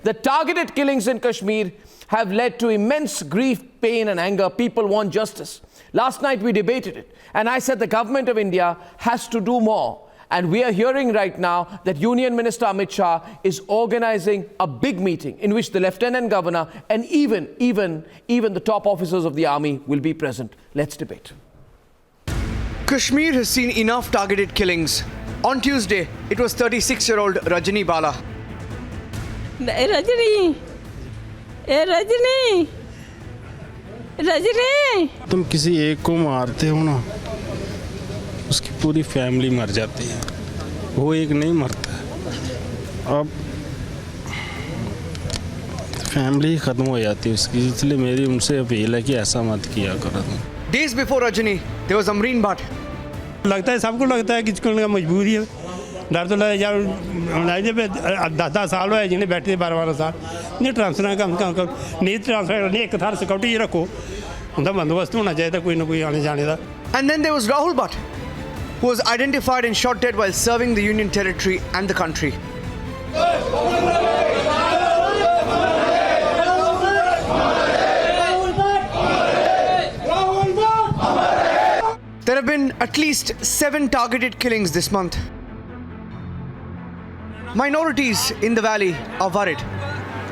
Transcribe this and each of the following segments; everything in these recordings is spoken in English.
The targeted killings in Kashmir have led to immense grief, pain and anger. People want justice. Last night we debated it, and I said the government of India has to do more. And we are hearing right now that Union Minister Amit Shah is organizing a big meeting in which the Lieutenant Governor and even the top officers of the army will be present. Let's debate. Kashmir has seen enough targeted killings. On Tuesday, it was 36-year-old Rajani Bala. Rajani! Rajani! Rajani! तुम किसी एक को मारते हो ना, उसकी पूरी family मर जाती है, वो एक नहीं मरता। अब फैमिली ख़त्म हो जाती है उसकी, इसलिए मेरी उनसे अपील है कि ऐसा मत किया करो तुम। Days before Rajani, there was Amreen Bhatt. लगता है सबको लगता है कि इसको मजबूरी है, डर तो लगा यार 10 साल हुए जिन्हें बैठे 12 साल नहीं ट्रांसफर कम नहीं ट्रांसफर नहीं एक थार सिक्योरिटी रखो उनका बंदोबस्त होना चाहिए कोई ना कोई आने जाने का। And then there was Rahul Bhatt, who was identified and shot dead while serving the Union territory and the country. There have been at least 7 targeted killings this month. Minorities in the valley are worried.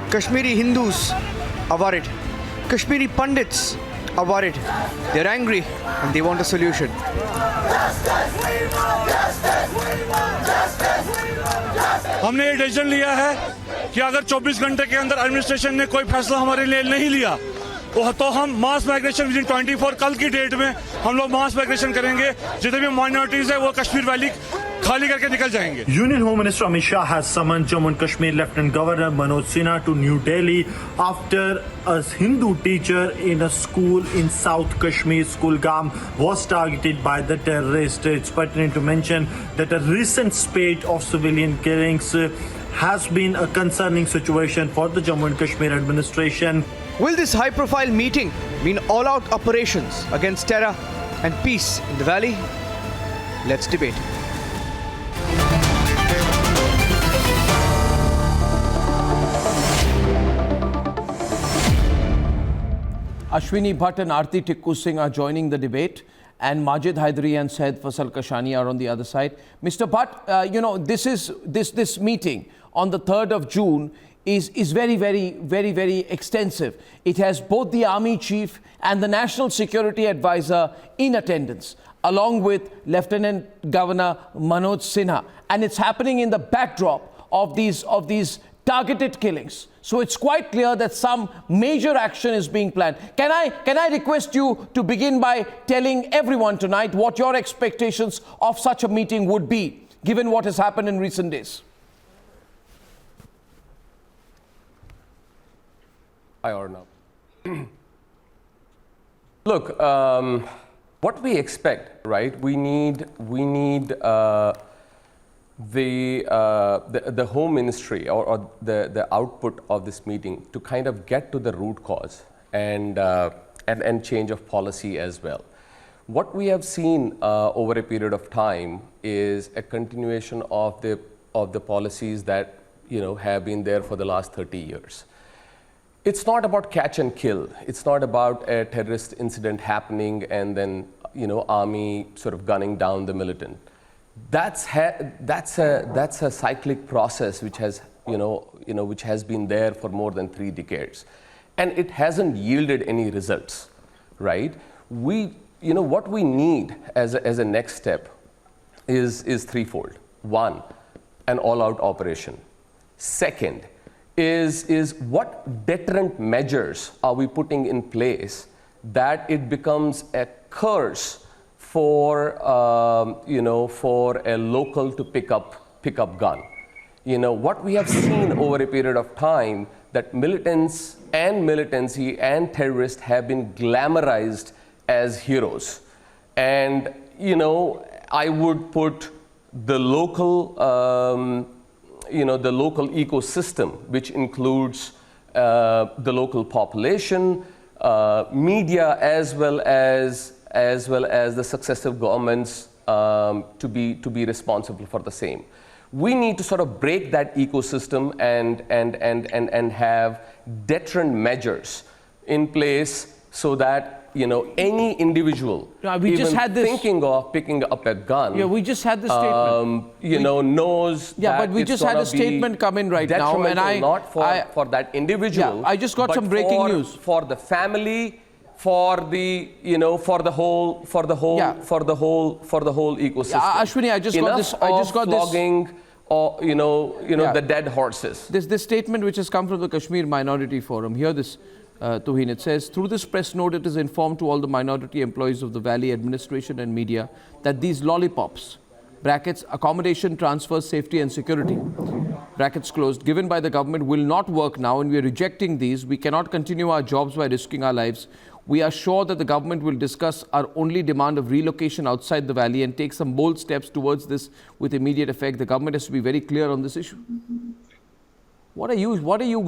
Kashmiri Hindus are worried. Kashmiri Pandits are worried. They're angry and they want a solution. हमने ये decision लिया है कि अगर 24 घंटे के अंदर administration ने कोई फैसला हमारे लिए नहीं लिया तो हम मास माइग्रेशन विदिन 24 कल की डेट में हम लोग मास माइग्रेशन करेंगे। जितने भी माइनॉरिटीज है वो कश्मीर वैली खाली करके निकल जाएंगे। Union Home Minister Amit Shah has summoned Jammu and Kashmir Lieutenant Governor Manoj Sinha to New Delhi after a Hindu teacher in a school in South Kashmir, Kulgam, was targeted by the terrorists. It's pertinent to mention that a recent spate of civilian killings has been a concerning situation for the Jammu and Kashmir administration. Will this high-profile meeting mean all-out operations against terror and peace in the valley? Let's debate. Ashwini Bhatt and Aarti Tikku Singh are joining the debate, and Majid Haidari and Syed Fasal Kashani are on the other side. Mr. Bhatt, you know, this meeting on the 3rd of June is very extensive. It has both the Army Chief and the National Security Advisor in attendance, along with Lieutenant Governor Manoj Sinha, and it's happening in the backdrop of these targeted killings. So it's quite clear that some major action is being planned. Can I request you to begin by telling everyone tonight what your expectations of such a meeting would be, given what has happened in recent days? I or no. Look, what we expect, right? We need the Home Ministry or the output of this meeting to kind of get to the root cause and change of policy as well. What we have seen over a period of time is a continuation of the policies that have been there for the last 30 years. It's not about catch and kill. It's not about a terrorist incident happening and then army sort of gunning down the militant. That's a cyclic process which has which has been there for more than 3 decades, and it hasn't yielded any results, right? What we need as a next step is threefold. One, an all-out operation. Second, is what deterrent measures are we putting in place that it becomes a curse for for a local to pick up gun. What we have seen over a period of time, that militants and militancy and terrorists have been glamorized as heroes, and I would put the local the local ecosystem, which includes the local population, media, as well as the successive governments to be responsible for the same. We need to sort of break that ecosystem and have deterrent measures in place so that any individual we just had this, thinking of picking up a gun, we just had this statement. Knows that but we just had a statement come in right now, and not for that individual. I just got but some breaking news for the family, for the for the whole ecosystem. Ashwini, I just got this. I just got flogging, this. Or the dead horses. This statement which has come from the Kashmir Minority Forum. Hear this. Tuhin, it says, through this press note, it is informed to all the minority employees of the Valley administration and media that these lollipops, brackets, accommodation, transfer, safety and security, brackets closed, given by the government will not work now, and we are rejecting these. We cannot continue our jobs by risking our lives. We are sure that the government will discuss our only demand of relocation outside the Valley and take some bold steps towards this with immediate effect. The government has to be very clear on this issue. What are you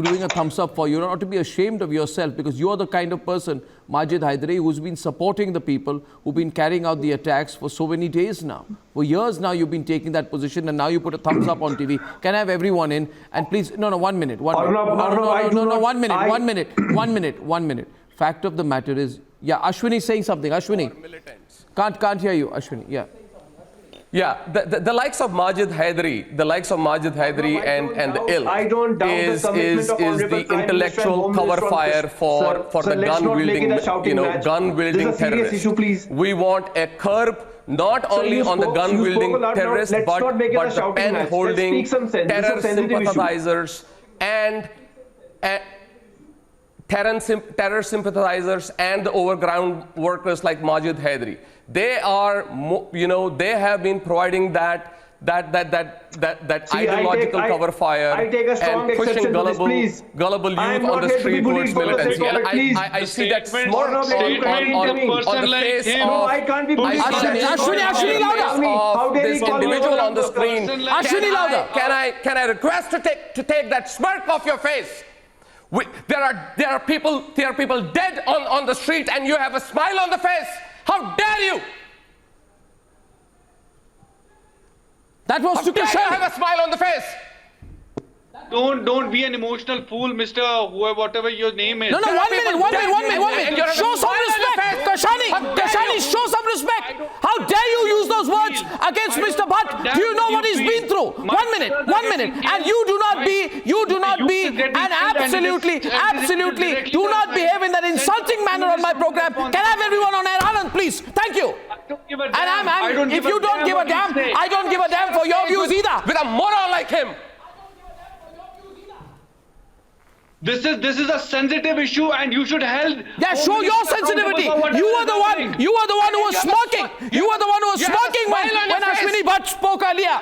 giving a thumbs up for? You're not to be ashamed of yourself, because you are the kind of person, Majid Hydari, who's been supporting the people who've been carrying out the attacks for so many days now. For years now you've been taking that position, and now you put a thumbs up on TV. Can I have everyone in? And please, no, 1 minute. 1 minute. Fact of the matter is, Ashwini is saying something. Ashwini. Can't hear you, Ashwini. Yeah, the likes of Majid Hydari, and the ilk is the intellectual cover fire for the gun-wielding terrorists. We want a curb not only on the gun-wielding terrorists, but the pen-holding terror sympathizers and terror sympathizers and the overground workers like Majid Hydari. They are, they have been providing that ideological cover fire and pushing gullible youth on the street towards militancy. And I see that smirk on the face of this individual on the screen. Can I request to take that smirk off your face? There are people dead on the street, and you have a smile on the face. How dare you? That was to Kashmir. Have a smile on the face. Don't be an emotional fool, Mr. Whatever your name is. No, 1 minute. Show some respect. Kashani, show some respect. How dare you use those words against Mr. Bhatt? Do you know what he's been through? 1 minute. And you do not be, and absolutely do not behave in that insulting manner on my program. Can I have everyone on air? Anand, please. Thank you. And if you don't give a damn, I don't give a damn for your views either. With a moron like him. This is a sensitive issue, and you should help. Yeah, show your sensitivity. You were the one who was smirking. You were the one who was smirking when Kashmiri Bhatt spoke earlier.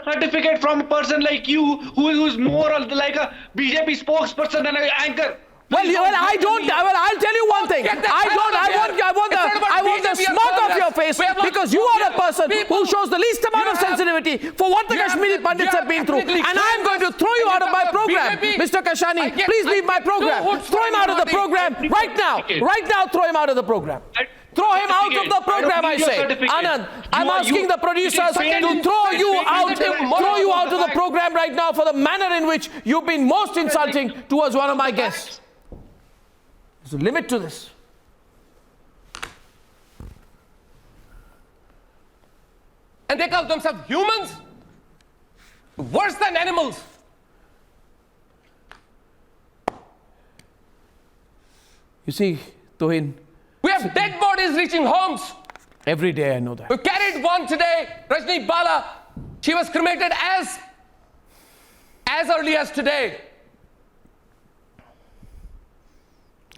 Certificate from a person like you, who is more like a BJP spokesperson than an anchor. Well, I don't. Well, I'll tell you one thing. I want the smirk off your face, because you are a person who shows the least amount of sensitivity for what the Kashmiri Pandits have been through. And I'm going to throw you out of my program. Mr. Kashani, please leave my program. Throw him out of the program right now. Right now, throw him out of the program. Throw him out of the program, I say. Anand, I'm asking the producers to throw you out of the program right now for the manner in which you've been most insulting towards one of my guests. There's a limit to this. And they call themselves humans? Worse than animals. You see, Tuhin, we have dead bodies reaching homes. Every day, I know that. We carried one today, Rajni Bala. She was cremated as early as today.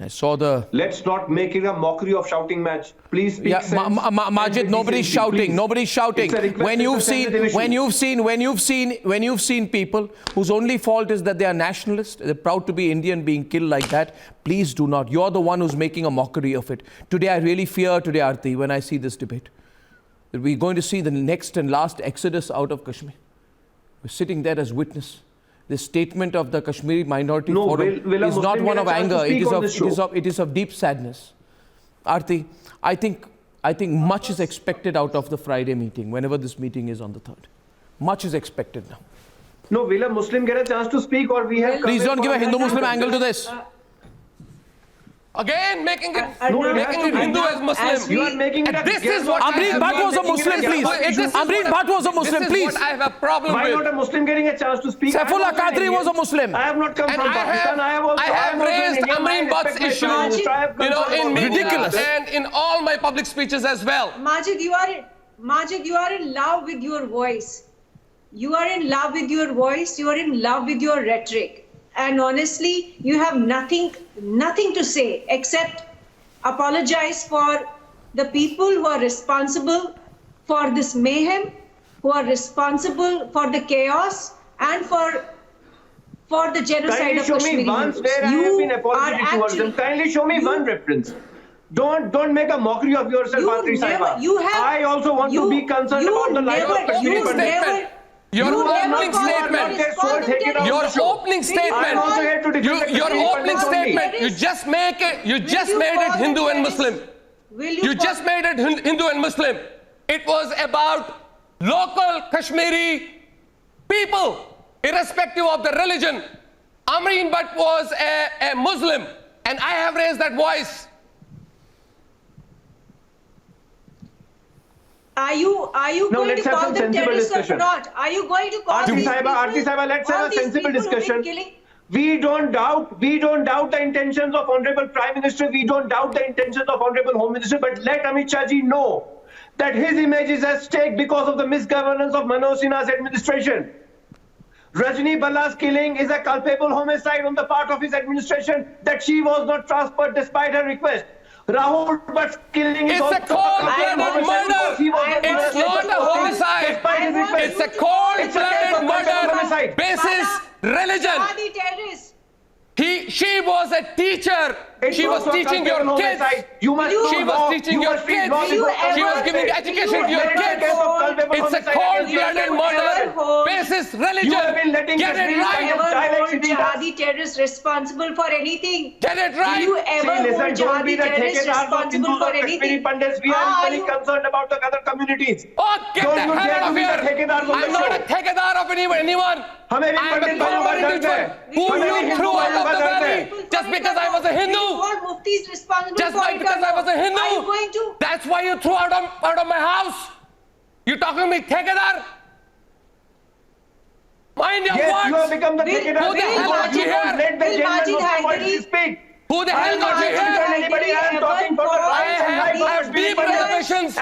I saw the... Let's not make it a mockery of shouting match. Please speak sense. Majid, nobody's shouting. Please. Nobody's shouting. When you've seen people whose only fault is that they are nationalists, they're proud to be Indian, being killed like that, please do not. You're the one who's making a mockery of it. Today, I really fear today, Aarti, when I see this debate, that we're going to see the next and last exodus out of Kashmir. We're sitting there as witness. The statement of the Kashmiri Minority Forum is not one of anger. It is of deep sadness. Aarti, I think much is expected out of the Friday meeting, whenever this meeting is on the 3rd. Much is expected now. No, will a Muslim get a chance to speak, or we have? Please don't give a Hindu-Muslim angle to this. Again, making it Arnav, Hindu as Muslim. You are making it. This is what Amreen Bhatt was a Muslim, please. Amreen Bhatt was a Muslim, please. This is what I have a problem Why with. not a Muslim getting a chance to speak? Saifullah Qadri was a Muslim. I have not come And from Pakistan. I have raised Amreen Bhatt's issue, in media Ridiculous. and in all my public speeches as well. Majid, you are in love with your voice. You are in love with your voice. You are in love with your rhetoric. And honestly, you have nothing to say except apologize for the people who are responsible for this mayhem, who are responsible for the chaos and for the genocide of Kashmiri Kindly show me once Hindus. where I have been apologetic towards them. Kindly show me one reference. Don't make a mockery of yourself, Patri Saiba. I also want to be concerned about the life of Kashmiri Pandit. Your opening statement. Your opening statement. Your opening statement. You just made it Hindu and Muslim. You just made it Hindu and Muslim. It was about local Kashmiri people, irrespective of the religion. Amreen Bhatt was a Muslim, and I have raised that voice. Are you going to call them terrorists or not? Are you going to call Aarti these Saiba, let's have a sensible discussion. We don't doubt the intentions of Honorable Prime Minister. We don't doubt the intentions of Honorable Home Minister. But let Amit Shah ji know that his image is at stake because of the misgovernance of Manoj Sinha's administration. Rajni Balla's killing is a culpable homicide on the part of his administration that she was not transferred despite her request. Rahul Bhatt's killing is also a cold-blooded murder. It's not a homicide. It's a cold-blooded murder. Basis religion. She was a teacher. She was teaching your kids. She was teaching your kids. She was giving education to your kids. It's a cold-blooded murder. Basis religion. Get it right. Never hold jihadi terrorists responsible for anything. Get it right. Do you ever hold jihadi terrorists responsible for anything? Pandits, we are very concerned about the other communities. Oh, get the hell out of here. I'm not a ठेकेदार of anyone. I am a common individual who you threw out of the valley just because I was a Hindu. Just because I was a Hindu. That's why you threw out of my house. You talking to me ठेकेदार? Mind your words. You have become the ठेकेदार. Who the hell got you here? Who the hell got you here? I have deep reservations.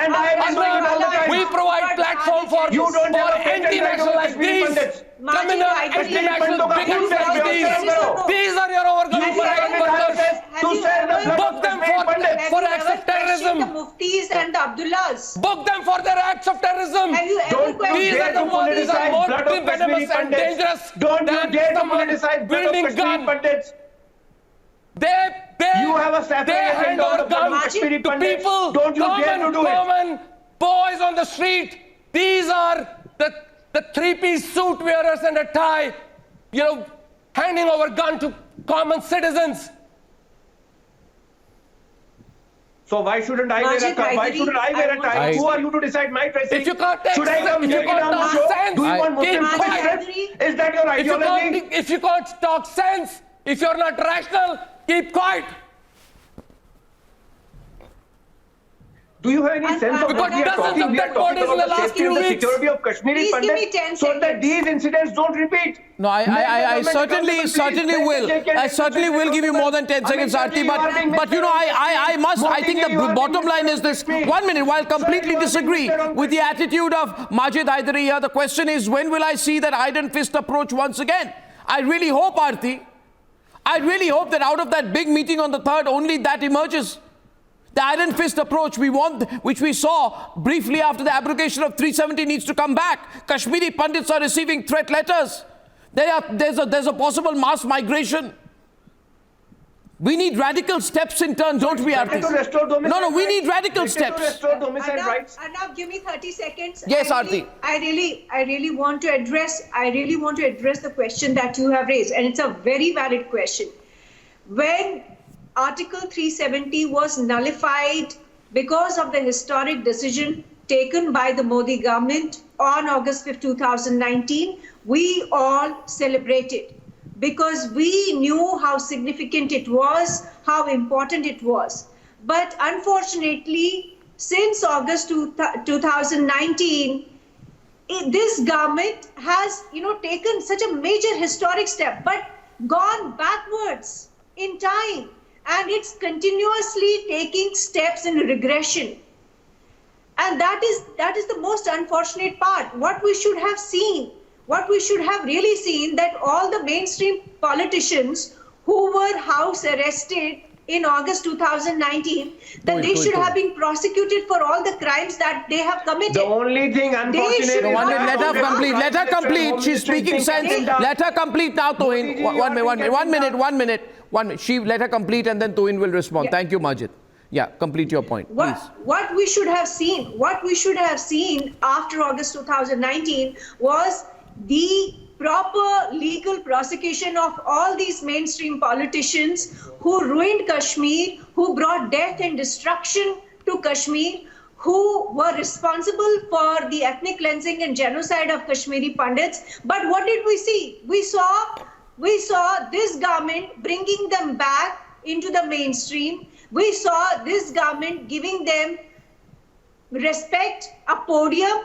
We provide platform for anti-national like these. Criminal anti-national bigots like these. These are your overgovernment workers. Book them for acts of terrorism. The Muftis and the Abdullahs. Book them for their acts of terrorism. These are the ones who are more venomous and dangerous than someone wielding gun. You have a they hand over guns to people, common boys on the street. These are the three-piece suit wearers and a tie, handing over gun to common citizens. So why shouldn't I wear a tie? Who are you to decide my dressing? If you can't should I come naked on the show? Sense, Do you want Muslim strips? Is that your ideology? If you can't talk sense, if you're not rational, keep quiet. Do you have any sense of what we are talking? We are talking about the safety and the security of Kashmiri Pandits so that these incidents don't repeat. No, I certainly will. I certainly will give you more than 10 seconds, Aarti. But I think the bottom line is this. 1 minute, while completely disagree with the attitude of Majid Haidari here, the question is, when will I see that iron fist approach once again? I really hope, Aarti, I really hope that out of that big meeting on the 3rd, only that emerges. The iron fist approach which we saw briefly after the abrogation of 370 needs to come back. Kashmiri Pandits are receiving threat letters. There's a possible mass migration. We need radical steps in turn, don't we, Aarti? No, we need radical steps. Arnav, give me 30 seconds. Yes, Aarti. I really want to address the question that you have raised, and it's a very valid question. When Article 370 was nullified because of the historic decision taken by the Modi government on August 5, 2019, we all celebrated because we knew how significant it was, how important it was. But unfortunately, since August 2019, this government has, taken such a major historic step, but gone backwards in time, and it's continuously taking steps in regression. And that is the most unfortunate part. What we should have seen, what we should have really seen, that all the mainstream politicians who were house arrested in August 2019, that they should have been prosecuted for all the crimes that they have committed. The only thing unfortunate... Let her complete. She's speaking sense. Let her complete now, Tuhin. One minute. Let her complete and then Tuhin will respond. Yeah. Thank you, Majid. Yeah, complete your point, please. What we should have seen after August 2019 was the proper legal prosecution of all these mainstream politicians who ruined Kashmir, who brought death and destruction to Kashmir, who were responsible for the ethnic cleansing and genocide of Kashmiri Pandits. But what did we see? We saw this government bringing them back into the mainstream. We saw this government giving them respect, a podium,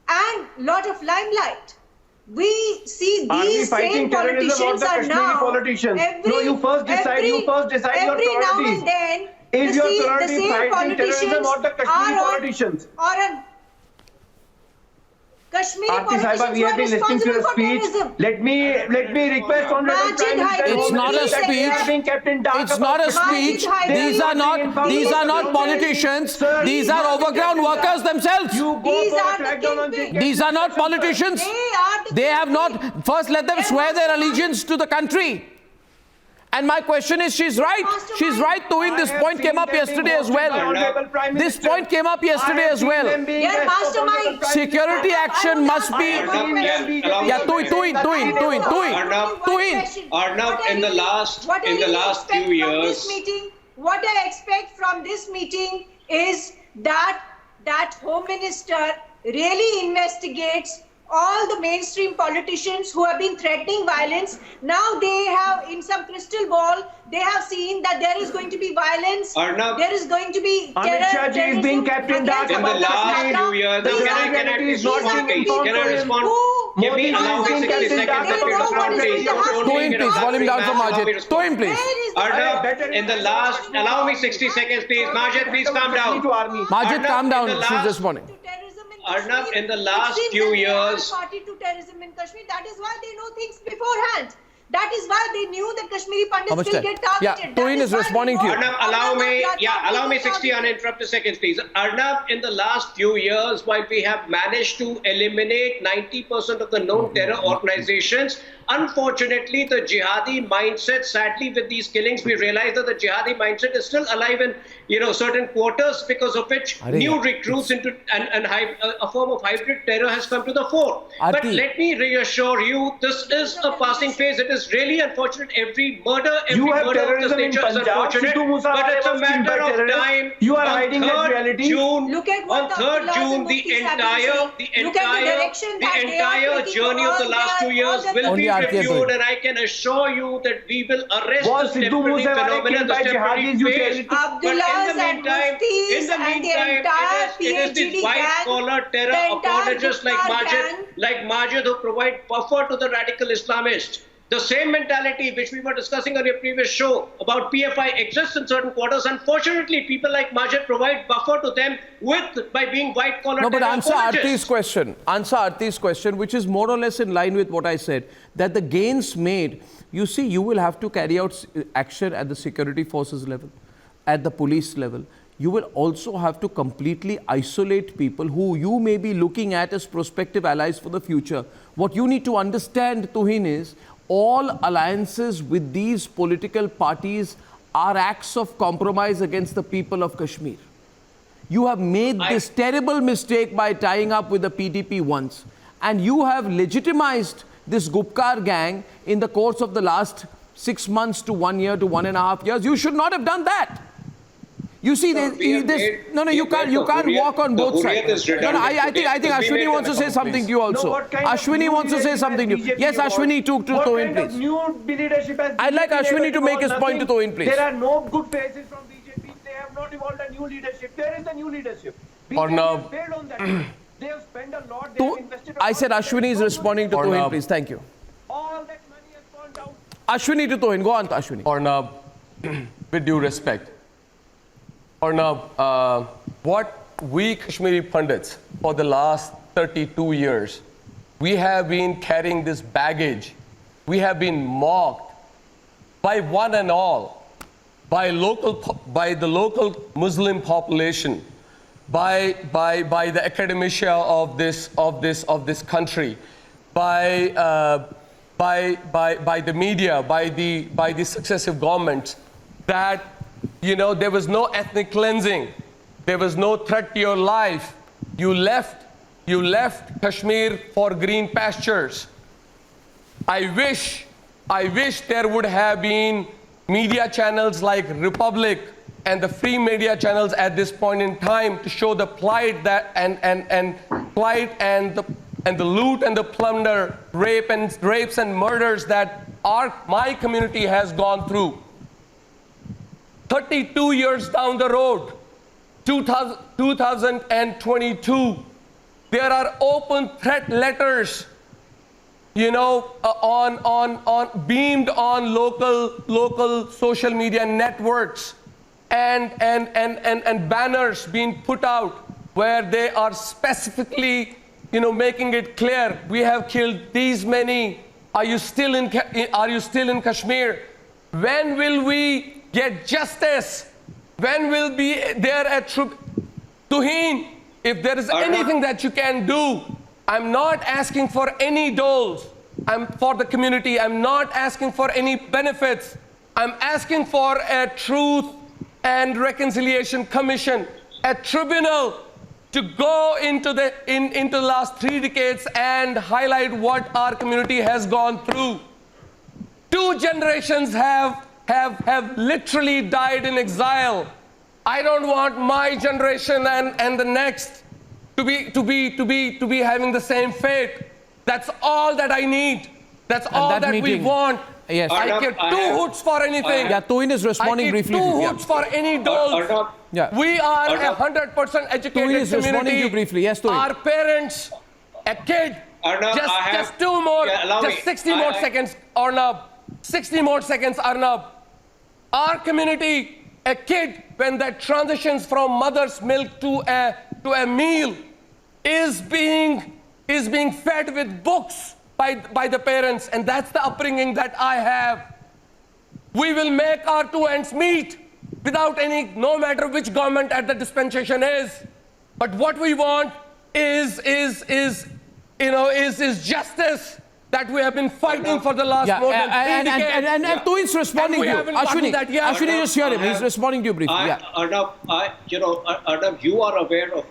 and lot of limelight. We see these same politicians are now. You first decide your priorities. Every now and then, is your the priority same fighting terrorism or the Kashmiri politicians? Kashmiri Aarti Sahiba, we have been listening to your speech. Let me request Honorable Prime Minister. It's not a speech. It's not a speech. These are not politicians. These are overground workers themselves. These are not politicians. They have not. First, let them swear their allegiance to the country. And my question is, she's right. She's right, Tuhin. This point came up yesterday as well. This point came up yesterday as well. Security action must be... Yeah, Tuhin. Arnav, in the last few years... What I expect from this meeting is that Home Minister really investigates all the mainstream politicians who have been threatening violence. Now they have, in some crystal ball, they have seen that there is going to be violence. Arnav, there is going to be terrorism is being kept in dark. In the last few years, can I respond, please? Can I respond? Give me allow me 60 seconds to respond, please. Tuhin, please. Volume down for Majid. Tuhin, please. Arnav, in the last, allow me 60 seconds, please. Majid, please calm down. Majid, calm down. She's responding. Arnav, in the last few years... party to terrorism in Kashmir. That is why they know things beforehand. That is why they knew that Kashmiri Pandits will get targeted. Yeah, Tuhin is responding to you. Arnav, allow me 60 uninterrupted seconds, please. Arnav, in the last few years, while we have managed to eliminate 90% of the known terror organizations, unfortunately, the jihadi mindset, sadly, with these killings, we realize that the jihadi mindset is still alive in, certain quarters, because of which new recruits into a form of hybrid terror has come to the fore. But let me reassure you, this is a passing phase. It is really unfortunate. Every murder of this nature is unfortunate, but it's a matter of time. You are hiding that reality. Look at what on 3rd June, the entire journey of the last 2 years will be reviewed, and I can assure you that we will arrest this temporary phenomenon, this temporary phase. But in the meantime, it is these white-collar terror apologists like Majid who provide buffer to the radical Islamists. The same mentality which we were discussing on your previous show about PFI exists in certain quarters. Unfortunately, people like Majid provide buffer to them by being white-collar terror apologists. No, but answer Aarti's question, which is more or less in line with what I said, that the gains made, you see, you will have to carry out action at the security forces level, at the police level. You will also have to completely isolate people who you may be looking at as prospective allies for the future. What you need to understand, Tuhin, is all alliances with these political parties are acts of compromise against the people of Kashmir. You have made this terrible mistake by tying up with the PDP once, and you have legitimized this Gupkar gang in the course of the last 6 months to 1 year to 1.5 years. You should not have done that. You see, No, we have made- you can't walk on the both Hurriyat sides. is No, redundant I think today. We Ashwini made wants to an say account, something please. to you also. No, what kind of Ashwini new wants to say leadership something to has you. BJP Yes, evolved? Ashwini, to throw in, What kind of please. new leadership has I'd like BJP Ashwini to evolved? make his point to throw in, please. There are no good faces from BJP. They have not evolved a new leadership. There is a new leadership. BJP Arnab. has failed on that. They have spent a lot. They have invested. I said Ashwini is responding to Tohin, please. Thank you. All that money has gone down. Ashwini to Tohin. Go on, Ashwini. Arnab, with due respect, Arnab, what we Kashmiri Pandits for the last 32 years, we have been carrying this baggage. We have been mocked by one and all, by the local Muslim population, by the academia of this country, by the media, by the successive governments, that there was no ethnic cleansing, there was no threat to your life. You left Kashmir for green pastures. I wish there would have been media channels like Republic and the free media channels at this point in time to show the plight that and the loot and the plunder, rapes and murders that my community has gone through. 32 years down the road, 2022, there are open threat letters, beamed on local social media networks, and banners being put out where they are specifically, making it clear, we have killed these many. Are you still in Kashmir? When will we get justice? When will be there a Tohin? If there is anything that you can do, I'm not asking for any doles. I'm for the community. I'm not asking for any benefits. I'm asking for a truth and reconciliation commission, a tribunal to go into the last 3 decades and highlight what our community has gone through. 2 generations have literally died in exile. I don't want my generation and the next to be having the same fate. That's all that I need. That's all that we want. Yes. I care 2 hoots for anything. Yeah, Tohin is responding briefly. I give 2 hoots for any dole. Yeah. We are a 100% educated Tohin is responding to community. you briefly. Yes, Tohin. Our parents, a kid. Just 2 more. Just 60 more seconds, Arnab. 60 more seconds, Arnab. Our community, a kid, when that transitions from mother's milk to a meal, is being fed with books by the parents, and that's the upbringing that I have. We will make our 2 ends meet without no matter which government at the dispensation is. But what we want is justice that we have been fighting for the last more than 3 decades. And Tohin's responding to you. Ashwini, just hear him. He's responding to you briefly. Arnab, you are aware of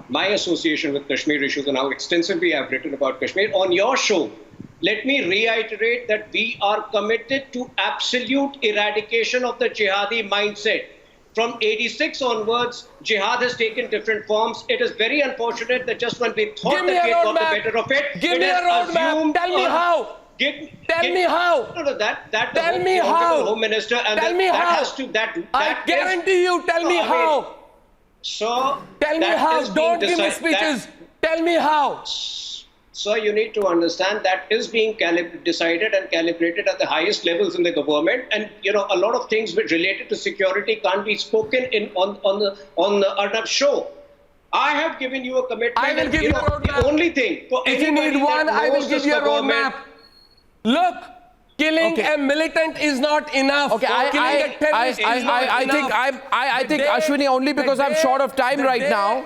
my association with Kashmir issues and how extensively I've written about Kashmir. On your show, let me reiterate that we are committed to absolute eradication of the jihadi mindset. From 86 onwards, jihad has taken different forms. It is very unfortunate that just when we thought that we had got the better of it, Give me a roadmap. Tell me how. Tell me how. No, that Tell me how. Home Minister, and tell me how. That has to I guarantee you. Tell me how. So tell me how. Don't give me speeches. Tell me how. So you need to understand that is being decided and calibrated at the highest levels in the government, and a lot of things which related to security can't be spoken on the Arnab show. I have given you a commitment. I will give you a roadmap. The only thing for if you need one, I will give you a roadmap. Look. Killing a militant is not enough. Okay, I think Ashwini, only because I'm short of time right now.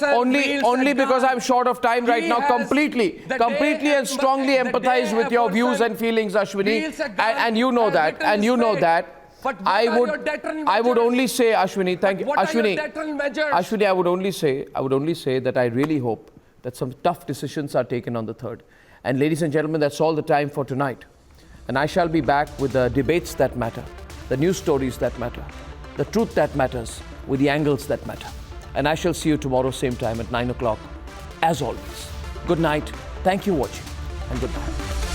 Only because I'm short of time right now. Completely and strongly empathize with your views and feelings, Ashwini, and you know that. And you know that. I would only say, Ashwini, thank you, Ashwini. Ashwini, I would only say that I really hope that some tough decisions are taken on the 3rd. And ladies and gentlemen, that's all the time for tonight. And I shall be back with the debates that matter, the news stories that matter. the truth that matters with the angles that matter. And I shall see you tomorrow, same time at 9 o'clock, as always. Good night. Thank you for watching, and goodbye.